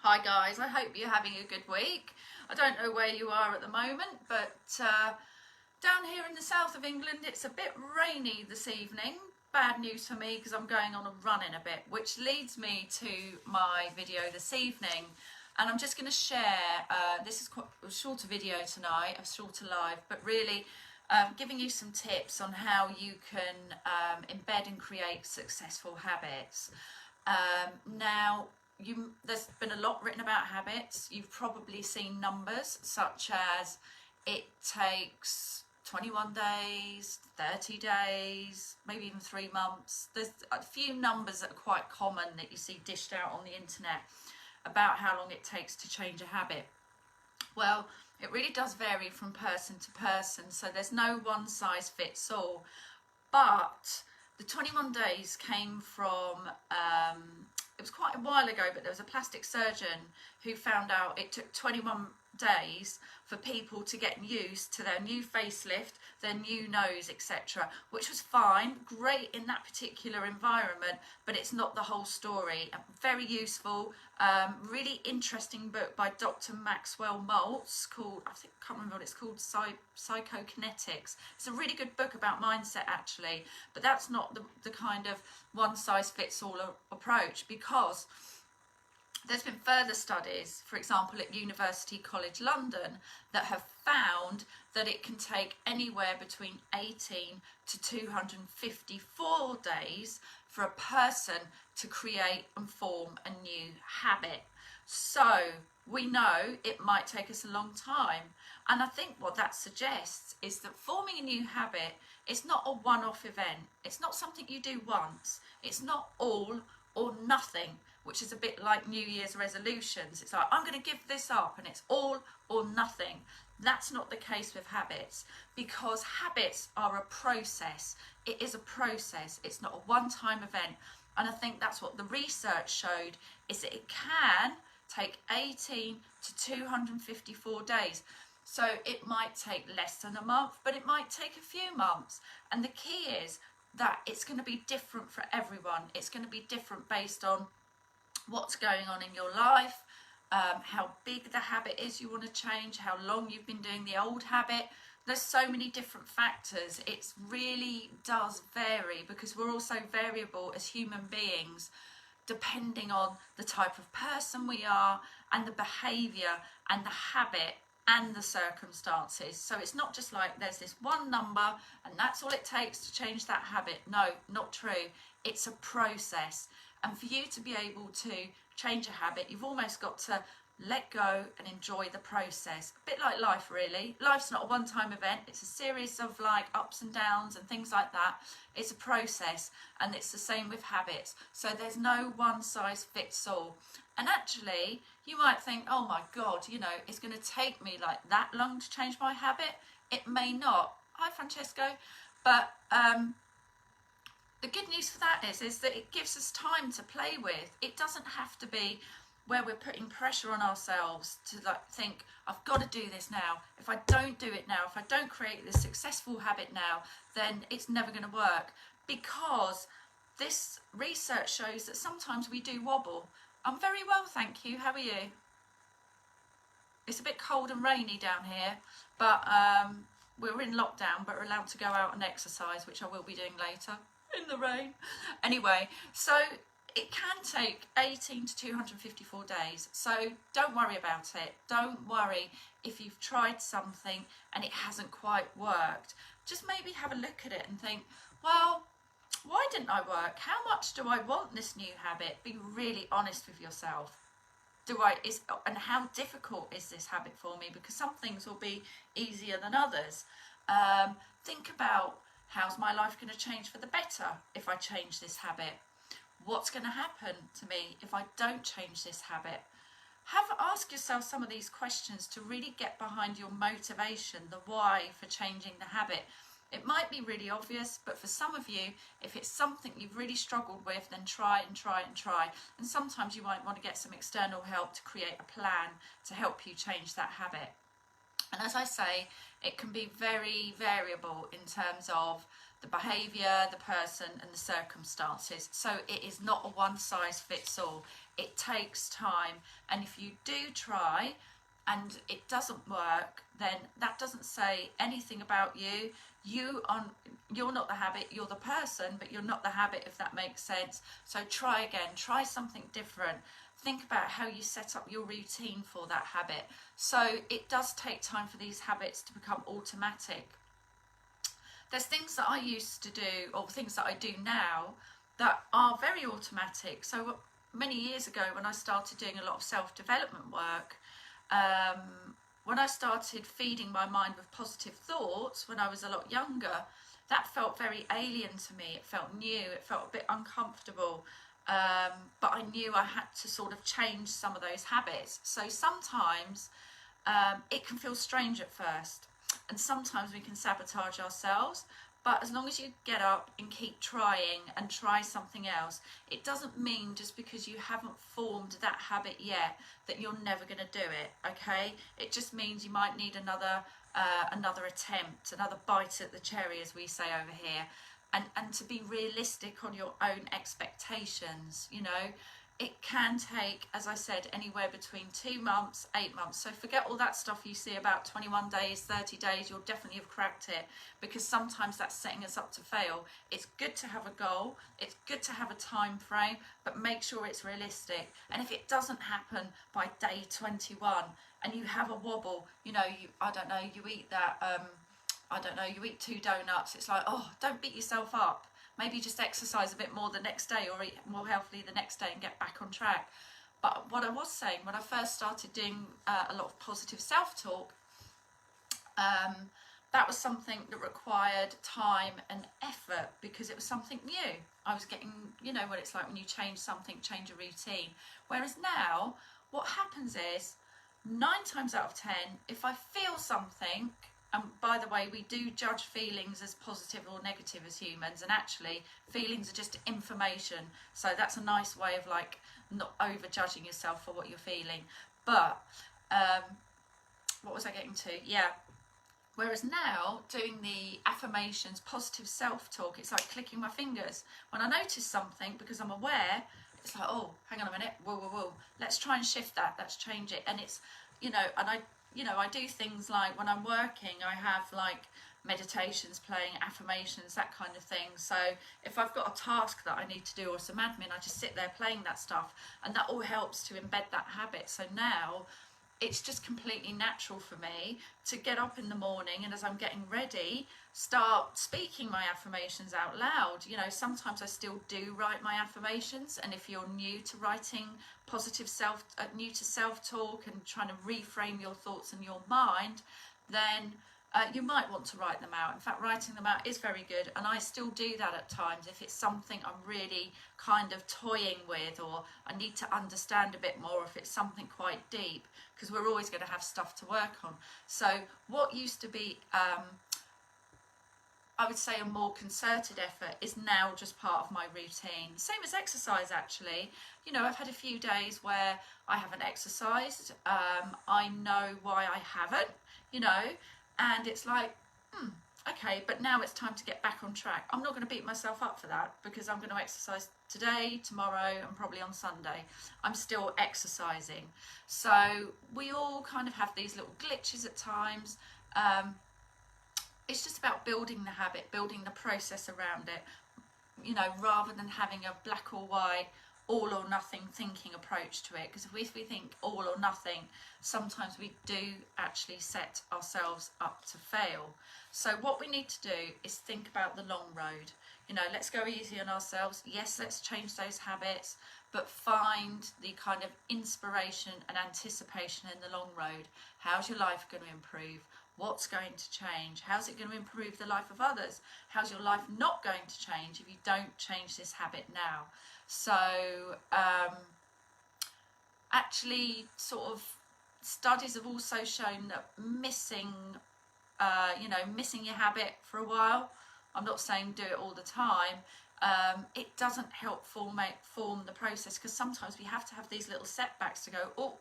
Hi guys, I hope you're having a good week. I don't know where you are at the moment, but down here in the south of England it's a bit rainy this evening. Bad news for me because I'm going on a run in a bit, which leads me to my video this evening. And I'm just going to share, this is quite a shorter video tonight, a shorter live, but really giving you some tips on how you can embed and create successful habits. There's been a lot written about habits. You've probably seen numbers such as it takes 21 days, 30 days, maybe even 3 months. There's a few numbers that are quite common that you see dished out on the internet about how long it takes to change a habit. Well, it really does vary from person to person, so there's no one size fits all. But the 21 days came from, it was quite a while ago, but there was a plastic surgeon who found out it took 21 days for people to get used to their new facelift, their new nose, etc., which was fine, great in that particular environment, but it's not the whole story. Very useful, really interesting book by Dr. Maxwell Maltz called, I can't remember what it's called, Psychokinetics. It's a really good book about mindset actually, but that's not the kind of one size fits all approach, because there's been further studies, for example at University College London, that have found that it can take anywhere between 18 to 254 days for a person to create and form a new habit. So we know it might take us a long time, and I think what that suggests is that forming a new habit is not a one-off event. It's not something you do once. It's not all or nothing, which is a bit like New Year's resolutions. It's like, I'm going to give this up and it's all or nothing. That's not the case with habits, because habits are a process. It is a process. It's not a one-time event. And I think that's what the research showed, is that it can take 18 to 254 days. So it might take less than a month, but it might take a few months. And the key is that it's going to be different for everyone. It's going to be different based on what's going on in your life, how big the habit is you want to change, how long you've been doing the old habit. There's so many different factors. It really does vary, because we're also variable as human beings, depending on the type of person we are and the behaviour and the habit and the circumstances. So it's not just like there's this one number and that's all it takes to change that habit. No, not true. It's a process. And for you to be able to change a habit, you've almost got to let go and enjoy the process. A bit like life, really. Life's not a one-time event. It's a series of like ups and downs and things like that. It's a process, and it's the same with habits. So there's no one size fits all. And actually, you might think, oh my God, you know, it's going to take me like that long to change my habit. It may not. Hi, Francesco. But the good news for that is that it gives us time to play with. It doesn't have to be where we're putting pressure on ourselves to like think, I've got to do this now. If I don't do it now, if I don't create this successful habit now, then it's never going to work. Because this research shows that sometimes we do wobble. I'm very well, thank you. How are you? It's a bit cold and rainy down here, but we're in lockdown, but we're allowed to go out and exercise, which I will be doing later in the rain. Anyway, so it can take 18 to 254 days. So don't worry about it. Don't worry if you've tried something and it hasn't quite worked. Just maybe have a look at it and think, well, why didn't I work? How much do I want this new habit? Be really honest with yourself. And how difficult is this habit for me? Because some things will be easier than others. Think about, how's my life going to change for the better if I change this habit? What's going to happen to me if I don't change this habit? Ask yourself some of these questions to really get behind your motivation, the why for changing the habit. It might be really obvious, but for some of you, if it's something you've really struggled with, then try and try and try. And sometimes you might want to get some external help to create a plan to help you change that habit. And as I say, it can be very variable in terms of the behaviour, the person and the circumstances. So it is not a one size fits all. It takes time, and if you do try and it doesn't work, then that doesn't say anything about you. You're not the habit, you're the person, but you're not the habit, if that makes sense. So try again, try something different. Think about how you set up your routine for that habit. So it does take time for these habits to become automatic. There's things that I used to do, or things that I do now, that are very automatic. So many years ago, when I started doing a lot of self-development work, when I started feeding my mind with positive thoughts when I was a lot younger, that felt very alien to me. It felt new, it felt a bit uncomfortable, but I knew I had to sort of change some of those habits. So sometimes it can feel strange at first, and sometimes we can sabotage ourselves. But as long as you get up and keep trying and try something else, it doesn't mean just because you haven't formed that habit yet that you're never going to do it, okay? It just means you might need another attempt, another bite at the cherry, as we say over here. And to be realistic on your own expectations, you know. It can take, as I said, anywhere between 2 months, 8 months. So forget all that stuff you see about 21 days, 30 days, you'll definitely have cracked it, because sometimes that's setting us up to fail. It's good to have a goal, it's good to have a time frame, but make sure it's realistic. And if it doesn't happen by day 21 and you have a wobble, you know, I don't know, you eat that, you eat 2 donuts, it's like, oh, don't beat yourself up. Maybe just exercise a bit more the next day, or eat more healthily the next day and get back on track. But what I was saying, when I first started doing a lot of positive self-talk, that was something that required time and effort, because it was something new. I was getting, you know what it's like when you change something, change a routine. Whereas now, what happens is, 9 times out of 10, if I feel something, and by the way, we do judge feelings as positive or negative as humans, and actually feelings are just information. So that's a nice way of like not over judging yourself for what you're feeling. But what was I getting to? Yeah. Whereas now, doing the affirmations, positive self-talk, it's like clicking my fingers. When I notice something, because I'm aware, it's like, oh, hang on a minute, whoa, let's try and shift that, let's change it. And it's, you know, and I do things like when I'm working, I have like meditations playing, affirmations, that kind of thing. So if I've got a task that I need to do or some admin, I just sit there playing that stuff, and that all helps to embed that habit. So now it's just completely natural for me to get up in the morning, and as I'm getting ready, start speaking my affirmations out loud. You know, sometimes I still do write my affirmations, and if you're new to writing positive new to self-talk and trying to reframe your thoughts in your mind, then you might want to write them out. In fact, writing them out is very good, and I still do that at times if it's something I'm really kind of toying with, or I need to understand a bit more, if it's something quite deep, because we're always going to have stuff to work on. So what used to be I would say a more concerted effort is now just part of my routine. Same as exercise, actually. You know, I've had a few days where I haven't exercised. I know why I haven't, you know, and it's like, okay, but now it's time to get back on track. I'm not going to beat myself up for that, because I'm going to exercise today, tomorrow, and probably on Sunday. I'm still exercising. So we all kind of have these little glitches at times. It's just about building the habit, building the process around it, you know, rather than having a black or white, all or nothing thinking approach to it. Because if we think all or nothing, sometimes we do actually set ourselves up to fail. So what we need to do is think about the long road. You know, let's go easy on ourselves. Yes, let's change those habits, but find the kind of inspiration and anticipation in the long road. How's your life going to improve? What's going to change? How's it going to improve the life of others? How's your life not going to change if you don't change this habit now? So actually, sort of studies have also shown that missing your habit for a while, I'm not saying do it all the time, it doesn't help form the process, because sometimes we have to have these little setbacks to go, oh,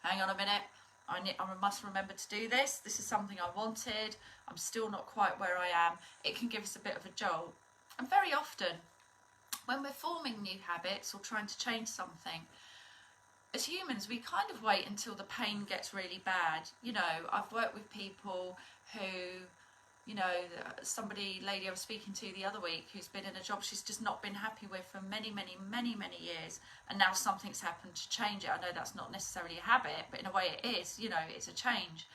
hang on a minute, I must remember to do this. This is something I wanted. I'm still not quite where I am. It can give us a bit of a jolt. And very often, when we're forming new habits or trying to change something, as humans, we kind of wait until the pain gets really bad. You know, I've worked with people who, you know, lady I was speaking to the other week who's been in a job she's just not been happy with for many years, and now something's happened to change it. I know that's not necessarily a habit, but in a way it is, you know, it's a change.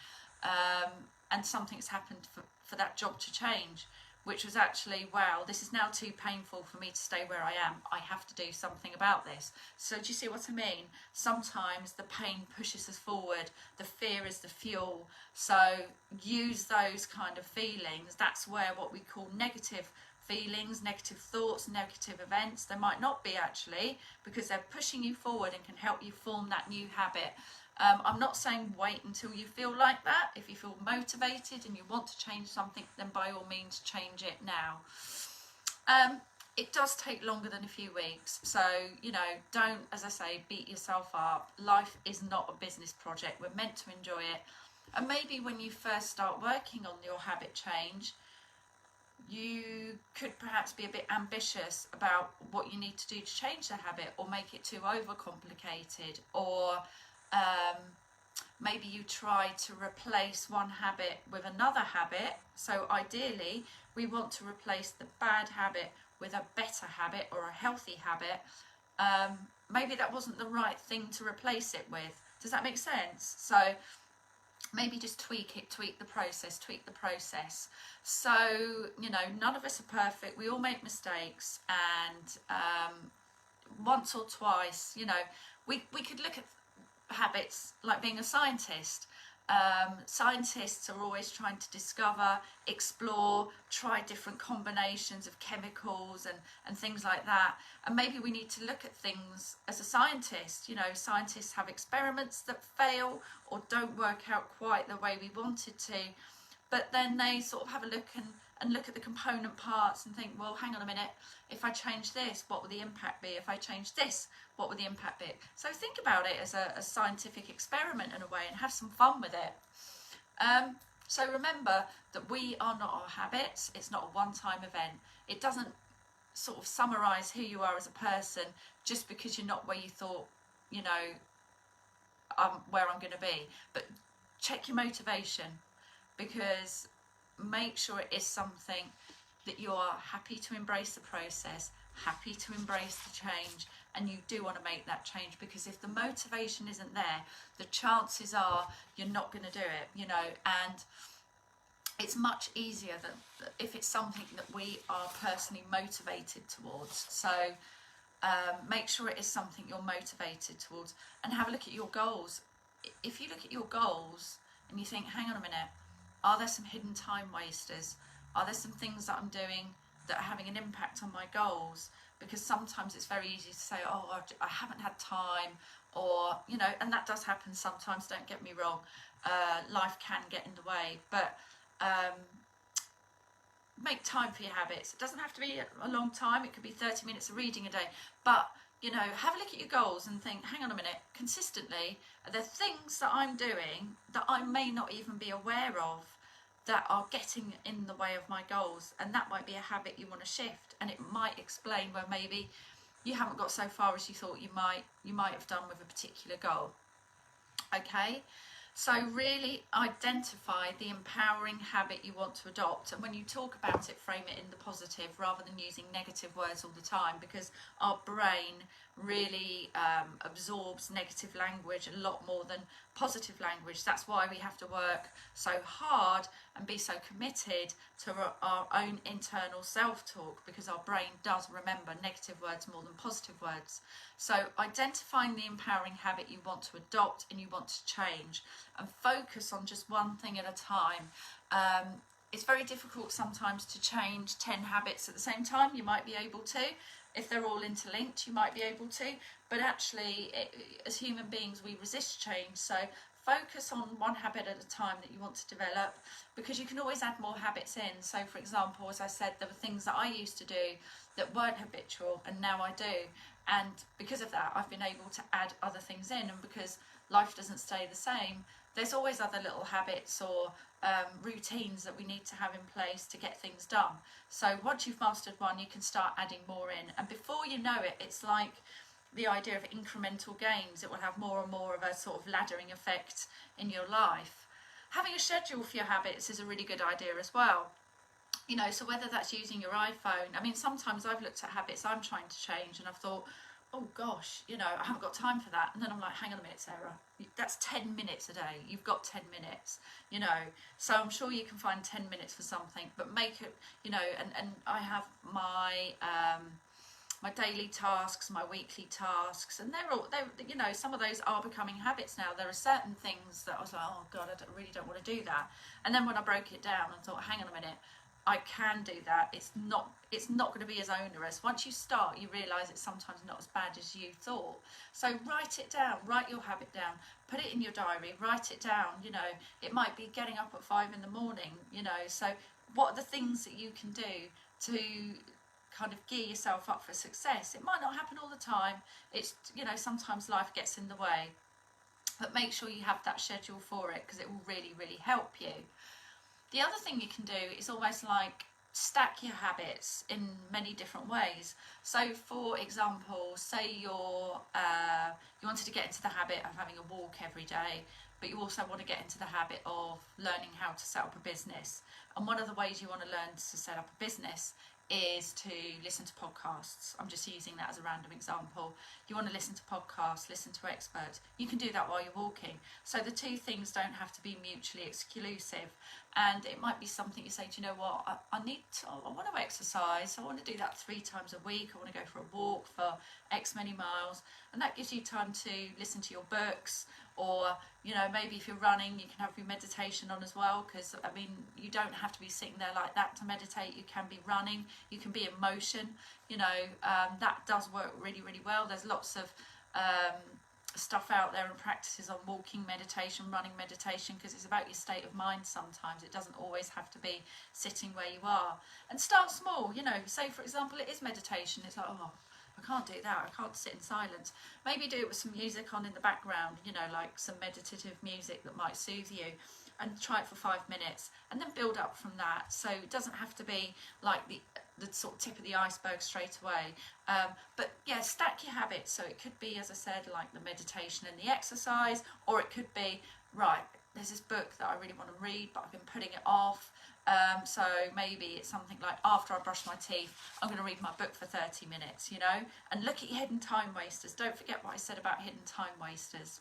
And something's happened for that job to change, which was actually, wow, this is now too painful for me to stay where I am. I have to do something about this. So do you see what I mean? Sometimes the pain pushes us forward. The fear is the fuel. So use those kind of feelings. That's where what we call negative feelings, negative thoughts, negative events, they might not be actually, because they're pushing you forward and can help you form that new habit. I'm not saying wait until you feel like that. If you feel motivated and you want to change something, then by all means change it now. It does take longer than a few weeks, so you know, don't, as I say, beat yourself up. Life is not a business project. We're meant to enjoy it. And maybe when you first start working on your habit change, you could perhaps be a bit ambitious about what you need to do to change the habit, or make it too overcomplicated, or maybe you try to replace one habit with another habit. So ideally we want to replace the bad habit with a better habit or a healthy habit. Maybe that wasn't the right thing to replace it with. Does that make sense? So maybe just tweak it, tweak the process. So, you know, none of us are perfect. We all make mistakes, and once or twice, you know, we could look at habits like being a scientist. Scientists are always trying to discover, explore, try different combinations of chemicals and things like that. And maybe we need to look at things as a scientist. You know, scientists have experiments that fail or don't work out quite the way we wanted to, but then they sort of have a look and look at the component parts and think, well, hang on a minute, if I change this, what will the impact be? If I change this, what will the impact be? So think about it as a scientific experiment in a way, and have some fun with it. So remember that we are not our habits. It's not a one-time event. It doesn't sort of summarise who you are as a person just because you're not where you thought, you know, where I'm going to be. But check your motivation, because make sure it is something that you are happy to embrace the process, happy to embrace the change, and you do want to make that change. Because if the motivation isn't there, the chances are you're not going to do it, you know. And it's much easier that if it's something that we are personally motivated towards. So make sure it is something you're motivated towards, and have a look at your goals. If you look at your goals and you think, hang on a minute, are there some hidden time wasters? Are there some things that I'm doing that are having an impact on my goals? Because sometimes it's very easy to say, oh, I haven't had time, or, you know, and that does happen sometimes, don't get me wrong. Life can get in the way, but make time for your habits. It doesn't have to be a long time. It could be 30 minutes of reading a day, but you know, have a look at your goals and think, hang on a minute, consistently, are there things that I'm doing that I may not even be aware of that are getting in the way of my goals? And that might be a habit you want to shift, and it might explain where maybe you haven't got so far as you thought you might have done with a particular goal. Okay, so really identify the empowering habit you want to adopt, and when you talk about it, frame it in the positive rather than using negative words all the time, because our brain really absorbs negative language a lot more than positive language. That's why we have to work so hard and be so committed to our own internal self-talk, because our brain does remember negative words more than positive words. So identifying the empowering habit you want to adopt and you want to change, and focus on just one thing at a time. It's very difficult sometimes to change 10 habits at the same time. You might be able to. If they're all interlinked, you might be able to. But actually, as human beings, we resist change. So focus on one habit at a time that you want to develop, because you can always add more habits in. So for example, as I said, there were things that I used to do that weren't habitual, and now I do. And because of that, I've been able to add other things in, and because life doesn't stay the same, there's always other little habits or routines that we need to have in place to get things done. So once you've mastered one, you can start adding more in, and before you know it, it's like the idea of incremental gains. It will have more and more of a sort of laddering effect in your life. Having a schedule for your habits is a really good idea as well. You know, so whether that's using your iPhone, I mean, sometimes I've looked at habits I'm trying to change and I've thought, oh gosh, you know, I haven't got time for that. And then I'm like, hang on a minute, Sarah, that's 10 minutes a day. You've got 10 minutes, you know. So I'm sure you can find 10 minutes for something, but make it, you know, and I have my my daily tasks, my weekly tasks, and they're you know, some of those are becoming habits now. There are certain things that I was like, oh God, really don't want to do that. And then when I broke it down and thought, hang on a minute, I can do that. It's not going to be as onerous. Once you start, you realise it's sometimes not as bad as you thought. So write it down, write your habit down, put it in your diary, write it down. You know, it might be getting up at 5 in the morning, you know. So what are the things that you can do to kind of gear yourself up for success? It might not happen all the time. It's, you know, sometimes life gets in the way, but make sure you have that schedule for it, because it will really, really help you. The other thing you can do is almost like stack your habits in many different ways. So for example, say you wanted to get into the habit of having a walk every day, but you also want to get into the habit of learning how to set up a business. And one of the ways you want to learn to set up a business is to listen to podcasts. I'm just using that as a random example. You want to listen to podcasts, listen to experts. You can do that while you're walking. So the two things don't have to be mutually exclusive. And it might be something you say, do you know what, I want to exercise. I want to do that 3 times a week. I want to go for a walk for X many miles. And that gives you time to listen to your books, or, you know, maybe if you're running, you can have your meditation on as well, because, I mean, you don't have to be sitting there like that to meditate. You can be running, you can be in motion, you know, that does work really, really well. There's lots of stuff out there and practices on walking meditation, running meditation, because it's about your state of mind sometimes. It doesn't always have to be sitting where you are. And start small, you know, say for example it is meditation. It's like, oh, I can't do that, I can't sit in silence. Maybe do it with some music on in the background, you know, like some meditative music that might soothe you, and try it for 5 minutes, and then build up from that. So it doesn't have to be like the sort of tip of the iceberg straight away, but yeah, stack your habits. So it could be, as I said, like the meditation and the exercise, or it could be, right, there's this book that I really want to read but I've been putting it off, so maybe it's something like, after I brush my teeth, I'm going to read my book for 30 minutes, you know. And look at your hidden time wasters. Don't forget what I said about hidden time wasters.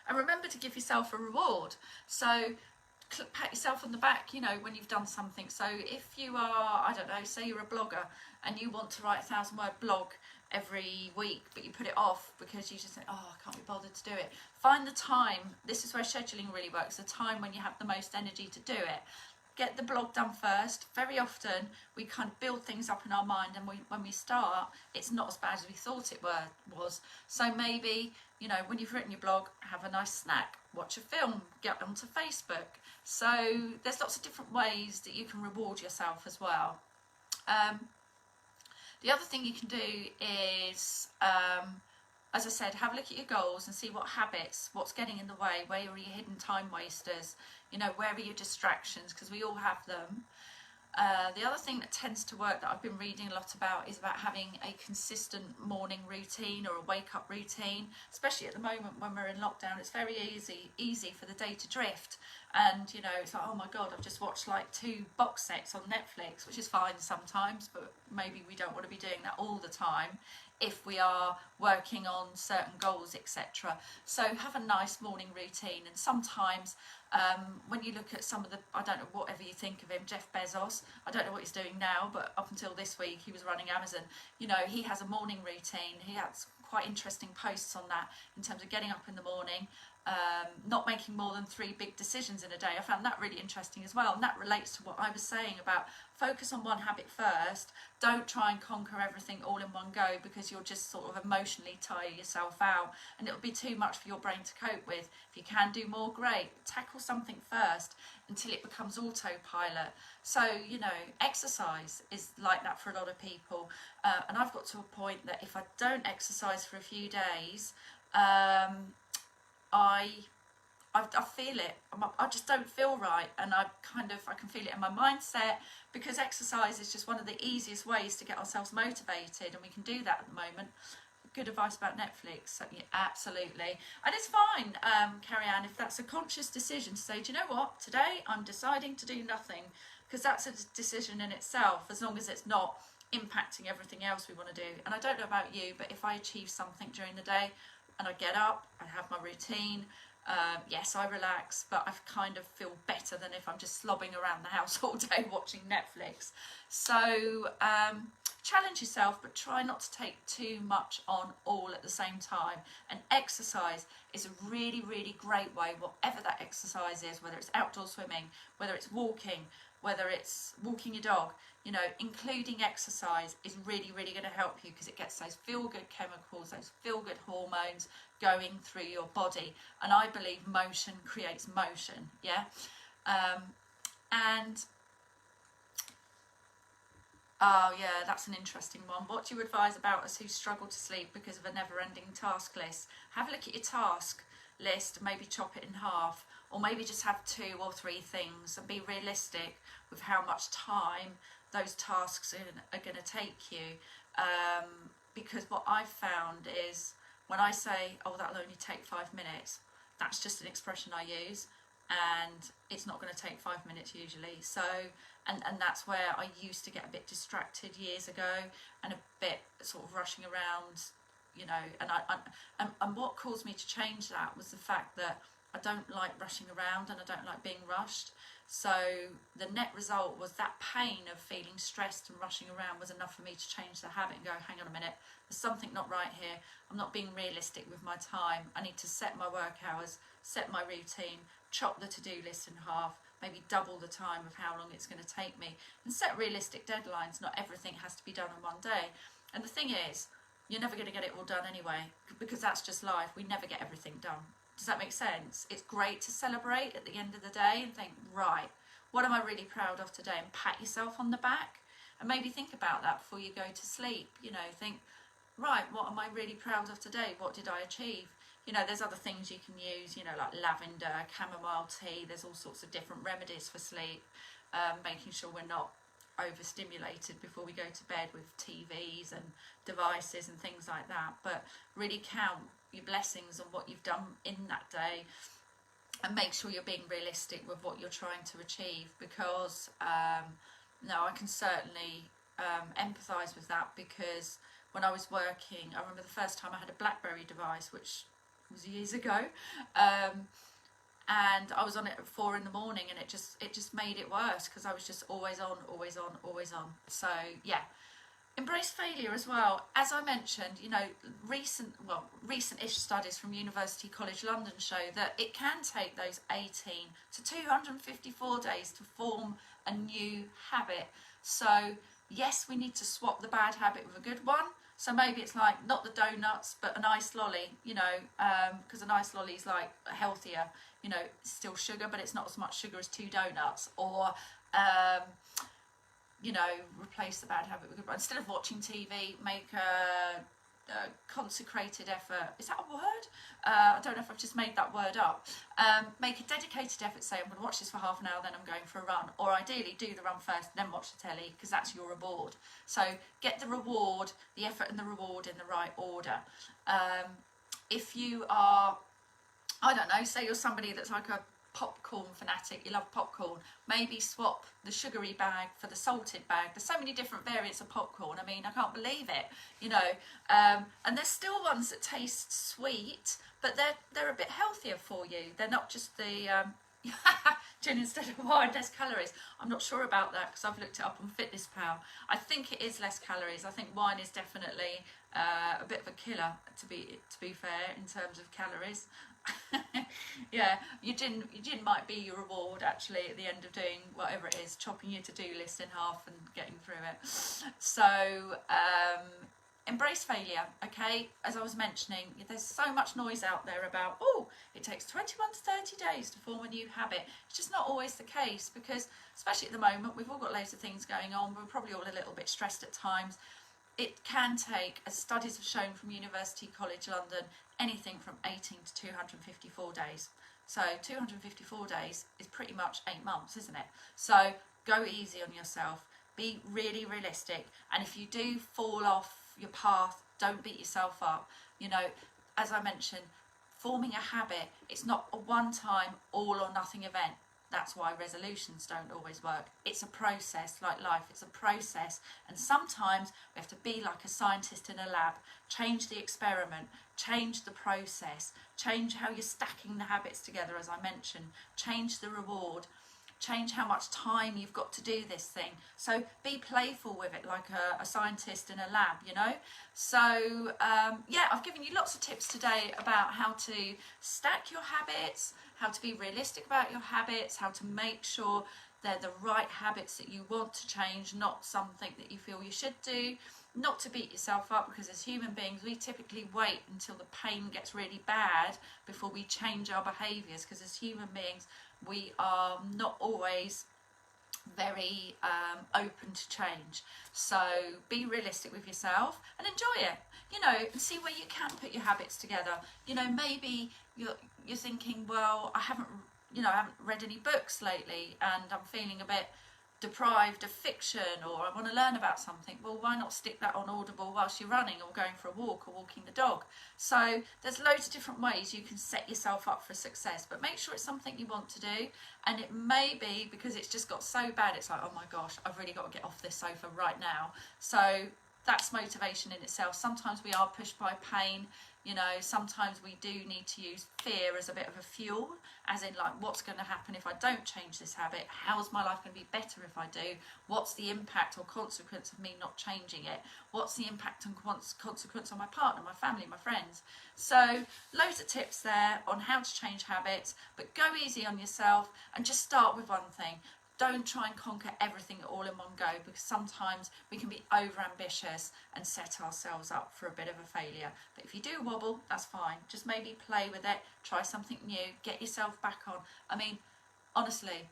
And remember to give yourself a reward. So pat yourself on the back, you know, when you've done something. So if you are, I don't know, say you're a blogger and you want to write a 1,000-word blog every week, but you put it off because you just think, oh, I can't be bothered to do it. Find the time. This is where scheduling really works, the time when you have the most energy to do it. Get the blog done first. Very often we kind of build things up in our mind, and when we start, it's not as bad as we thought it was. So maybe, you know, when you've written your blog, have a nice snack, watch a film, get onto Facebook. So there's lots of different ways that you can reward yourself as well. The other thing you can do is, as I said, have a look at your goals and see what habits, what's getting in the way, where are your hidden time wasters, you know, where are your distractions, because we all have them. The other thing that tends to work that I've been reading a lot about is about having a consistent morning routine or a wake-up routine, especially at the moment when we're in lockdown. It's very easy for the day to drift, and, you know, it's like, oh my God, I've just watched like 2 box sets on Netflix, which is fine sometimes, but maybe we don't want to be doing that all the time if we are working on certain goals, etc. So have a nice morning routine. And sometimes when you look at some of the, I don't know, whatever you think of him, Jeff Bezos, I don't know what he's doing now, but up until this week he was running Amazon. You know, he has a morning routine. He has quite interesting posts on that in terms of getting up in the morning, not making more than 3 big decisions in a day. I found that really interesting as well, and that relates to what I was saying about focus on one habit first. Don't try and conquer everything all in one go, because you'll just sort of emotionally tire yourself out and it'll be too much for your brain to cope with. If you can do more, great. Tackle something first until it becomes autopilot. So, you know, exercise is like that for a lot of people, and I've got to a point that if I don't exercise for a few days, I feel it. I just don't feel right, and I can feel it in my mindset, because exercise is just one of the easiest ways to get ourselves motivated, and we can do that at the moment. Good advice about Netflix. So, yeah, absolutely. And it's fine, Carrie Ann, if that's a conscious decision to say, do you know what, today I'm deciding to do nothing, because that's a decision in itself, as long as it's not impacting everything else we want to do. And I don't know about you, but if I achieve something during the day and I get up, I have my routine, yes, I relax, but I kind of feel better than if I'm just slobbing around the house all day watching Netflix. So challenge yourself, but try not to take too much on all at the same time. And exercise is a really, really great way, whatever that exercise is, whether it's outdoor swimming, whether it's walking, whether it's walking your dog, you know, including exercise is really, really going to help you, because it gets those feel-good chemicals, those feel-good hormones going through your body. And I believe motion creates motion, yeah? Oh yeah, that's an interesting one. What do you advise about us who struggle to sleep because of a never-ending task list? Have a look at your task list, maybe chop it in half, or maybe just have 2 or 3 things, and be realistic with how much time those tasks are going to take you. Because what I've found is, when I say, oh, that'll only take 5 minutes, that's just an expression I use, and it's not going to take 5 minutes usually. So, and that's where I used to get a bit distracted years ago, and a bit sort of rushing around, you know, and what caused me to change that was the fact that I don't like rushing around, and I don't like being rushed. So the net result was that pain of feeling stressed and rushing around was enough for me to change the habit and go, hang on a minute, there's something not right here. I'm not being realistic with my time. I need to set my work hours, set my routine, chop the to-do list in half, maybe double the time of how long it's going to take me, and set realistic deadlines. Not everything has to be done in one day. And the thing is, you're never going to get it all done anyway, because that's just life. We never get everything done. Does that make sense? It's great to celebrate at the end of the day and think, right, what am I really proud of today? And pat yourself on the back, and maybe think about that before you go to sleep. You know, think, right, what am I really proud of today? What did I achieve? You know, there's other things you can use, you know, like lavender, chamomile tea. There's all sorts of different remedies for sleep, making sure we're not overstimulated before we go to bed with TVs and devices and things like that. But really count your blessings on what you've done in that day, and make sure you're being realistic with what you're trying to achieve, because no, I can certainly empathise with that, because when I was working, I remember the first time I had a BlackBerry device, which was years ago, and I was on it at 4 in the morning, and it just made it worse, because I was just always on, always on, always on. So yeah, embrace failure as well. As I mentioned, you know, recent-ish studies from University College London show that it can take those 18 to 254 days to form a new habit. So yes, we need to swap the bad habit with a good one. So maybe it's like, not the donuts, but an iced lolly, you know, because an iced lolly is like healthier, you know, it's still sugar, but it's not as much sugar as 2 donuts. Or you know, replace the bad habit with a good one. Instead of watching TV, make a consecrated effort. Is that a word? I don't know if I've just made that word up. Make a dedicated effort, say I'm going to watch this for half an hour, then I'm going for a run. Or ideally do the run first, then watch the telly, because that's your reward. So get the reward, the effort and the reward in the right order. If you are, I don't know, say you're somebody that's like a popcorn fanatic, you love popcorn, maybe swap the sugary bag for the salted bag. There's so many different variants of popcorn, I mean, I can't believe it, you know, and there's still ones that taste sweet, but they're a bit healthier for you. They're not just the Gin instead of wine, less calories. I'm not sure about that because I've looked it up on Fitness Pal. I think it is less calories. I think wine is definitely a bit of a killer, to be fair, in terms of calories. Yeah, your gin might be your reward actually at the end of doing whatever it is, chopping your to-do list in half and getting through it. So embrace failure, okay? As I was mentioning, there's so much noise out there about, oh, it takes 21 to 30 days to form a new habit. It's just not always the case, because especially at the moment, we've all got loads of things going on. We're probably all a little bit stressed at times. It can take, as studies have shown from University College London, anything from 18 to 254 days. So 254 days is pretty much 8 months, isn't it? So go easy on yourself. Be really realistic. And if you do fall off your path, don't beat yourself up. You know, as I mentioned, forming a habit, it's not a one-time all or nothing event. That's why resolutions don't always work. It's a process, like life, it's a process. And sometimes we have to be like a scientist in a lab, change the experiment, change the process, change how you're stacking the habits together, as I mentioned, change the reward, change how much time you've got to do this thing. So be playful with it, like a scientist in a lab, you know. So yeah, I've given you lots of tips today about how to stack your habits, how to be realistic about your habits, how to make sure they're the right habits that you want to change, not something that you feel you should do. Not to beat yourself up, because as human beings we typically wait until the pain gets really bad before we change our behaviours, because as human beings we are not always very open to change. So be realistic with yourself and enjoy it, you know, and see where you can put your habits together. You know, maybe you're thinking, well, I haven't read any books lately and I'm feeling a bit deprived of fiction, or I want to learn about something. Well, why not stick that on Audible whilst you're running or going for a walk or walking the dog? So there's loads of different ways you can set yourself up for success, but make sure it's something you want to do. And it may be because it's just got so bad, it's like, oh my gosh, I've really got to get off this sofa right now. So that's motivation in itself. Sometimes we are pushed by pain. You know, sometimes we do need to use fear as a bit of a fuel, as in like, what's going to happen if I don't change this habit? How's my life going to be better if I do? What's the impact or consequence of me not changing it? What's the impact and consequence on my partner, my family, my friends? So loads of tips there on how to change habits, but go easy on yourself and just start with one thing. Don't try and conquer everything all in one go, because sometimes we can be over ambitious and set ourselves up for a bit of a failure. But if you do wobble, that's fine. Just maybe play with it, try something new, get yourself back on. I mean, honestly,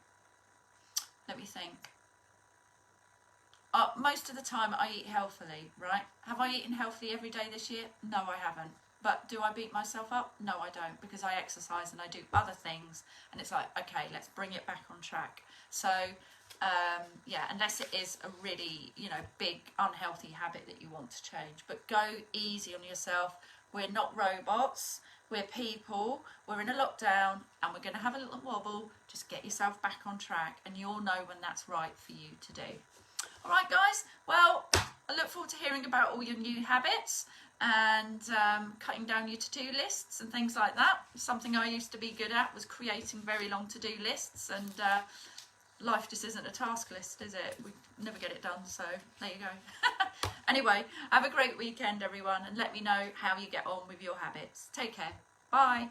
let me think. Most of the time I eat healthily, right? Have I eaten healthily every day this year? No, I haven't. But do I beat myself up? No, I don't, because I exercise and I do other things, and it's like, okay, let's bring it back on track. So yeah, unless it is a really, you know, big unhealthy habit that you want to change, but go easy on yourself. We're not robots, we're people, we're in a lockdown and we're going to have a little wobble. Just get yourself back on track and you'll know when that's right for you to do. All right, guys, well, I look forward to hearing about all your new habits and cutting down your to-do lists and things like that. Something I used to be good at was creating very long to-do lists, and life just isn't a task list, is it? We never get it done, so there you go. Anyway, have a great weekend, everyone, and let me know how you get on with your habits. Take care. Bye.